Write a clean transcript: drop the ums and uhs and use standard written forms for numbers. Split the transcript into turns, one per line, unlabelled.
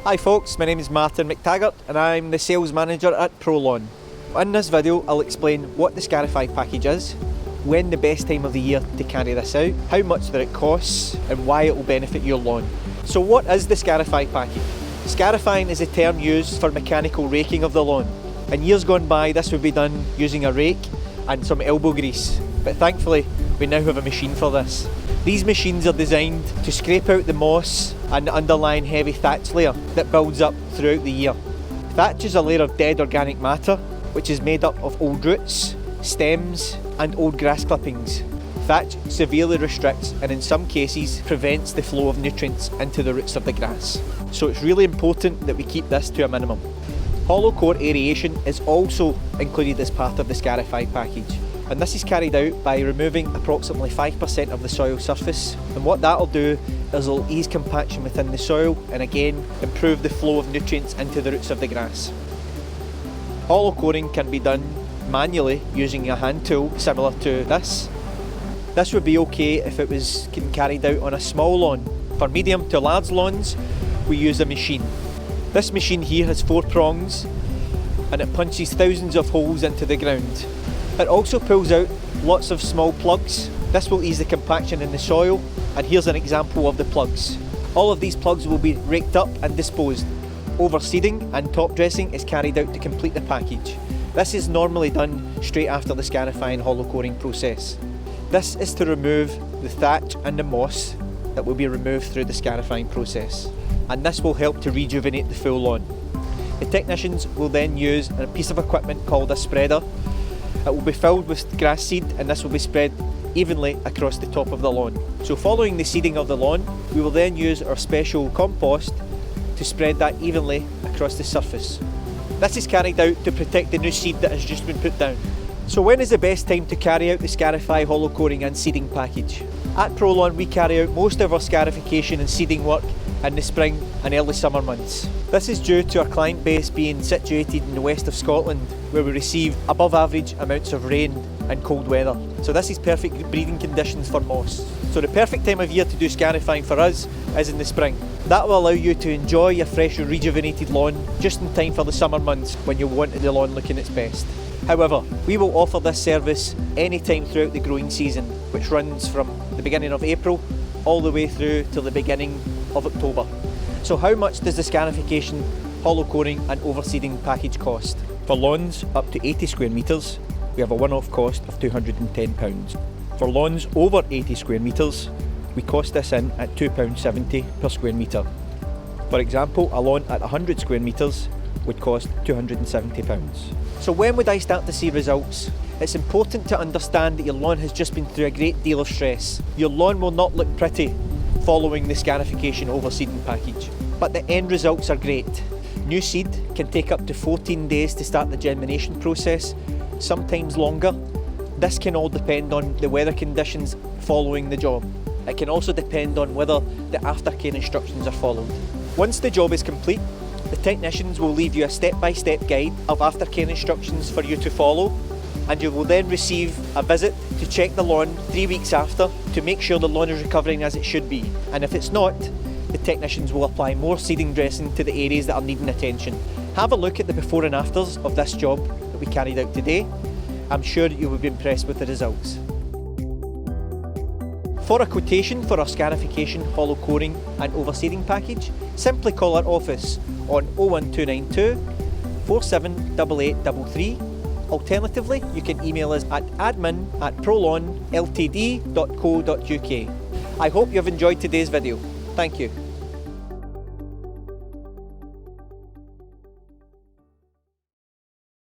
Hi folks, my name is Martin McTaggart and I'm the sales manager at ProLawn. In this video I'll explain what the Scarify package is, when the best time of the year to carry this out, how much that it costs and why it will benefit your lawn. So what is the Scarify package? Scarifying is a term used for mechanical raking of the lawn. In years gone by this would be done using a rake and some elbow grease, but thankfully we now have a machine for this. These machines are designed to scrape out the moss and the underlying heavy thatch layer that builds up throughout the year. Thatch is a layer of dead organic matter which is made up of old roots, stems and old grass clippings. Thatch severely restricts and in some cases prevents the flow of nutrients into the roots of the grass. So it's really important that we keep this to a minimum. Hollow core aeration is also included as part of the Scarify package, and this is carried out by removing approximately 5% of the soil surface, and what that will do is it'll ease compaction within the soil and again improve the flow of nutrients into the roots of the grass. Hollow coring can be done manually using a hand tool similar to this. This would be okay if it was carried out on a small lawn. For medium to large lawns we use a machine. This machine here has 4 prongs and it punches thousands of holes into the ground. It also pulls out lots of small plugs. This will ease the compaction in the soil, and here's an example of the plugs. All of these plugs will be raked up and disposed. Overseeding and top dressing is carried out to complete the package. This is normally done straight after the Scarify and hollow coring process. This is to remove the thatch and the moss that will be removed through the Scarifying process, and this will help to rejuvenate the full lawn. The technicians will then use a piece of equipment called a spreader. It will be filled with grass seed and this will be spread evenly across the top of the lawn. So following the seeding of the lawn, we will then use our special compost to spread that evenly across the surface. This is carried out to protect the new seed that has just been put down. So when is the best time to carry out the Scarify hollow coring and seeding package? At ProLawn we carry out most of our scarification and seeding work in the spring and early summer months. This is due to our client base being situated in the west of Scotland, where we receive above average amounts of rain and cold weather. So this is perfect breeding conditions for moss. So the perfect time of year to do scarifying for us is in the spring. That will allow you to enjoy your fresh and rejuvenated lawn just in time for the summer months when you want the lawn looking its best. However, we will offer this service any time throughout the growing season, which runs from the beginning of April all the way through till the beginning of October. So how much does the scarification, hollow coring and overseeding package cost? For lawns up to 80 square metres, we have a one-off cost of £210. For lawns over 80 square metres, we cost this in at £2.70 per square metre. For example, a lawn at 100 square metres would cost £270. So when would I start to see results? It's important to understand that your lawn has just been through a great deal of stress. Your lawn will not look pretty following the scarification overseeding package, but the end results are great. New seed can take up to 14 days to start the germination process, sometimes longer. This can all depend on the weather conditions following the job. It can also depend on whether the aftercare instructions are followed. Once the job is complete, the technicians will leave you a step-by-step guide of aftercare instructions for you to follow, and you will then receive a visit to check the lawn 3 weeks after to make sure the lawn is recovering as it should be. And if it's not, the technicians will apply more seeding dressing to the areas that are needing attention. Have a look at the before and afters of this job that we carried out today. I'm sure you will be impressed with the results. For a quotation for our scarification, hollow coring and overseeding package, simply call our office on 01292 478833. Alternatively, you can email us at admin@prolawnltd.co.uk. I hope you have enjoyed today's video. Thank you.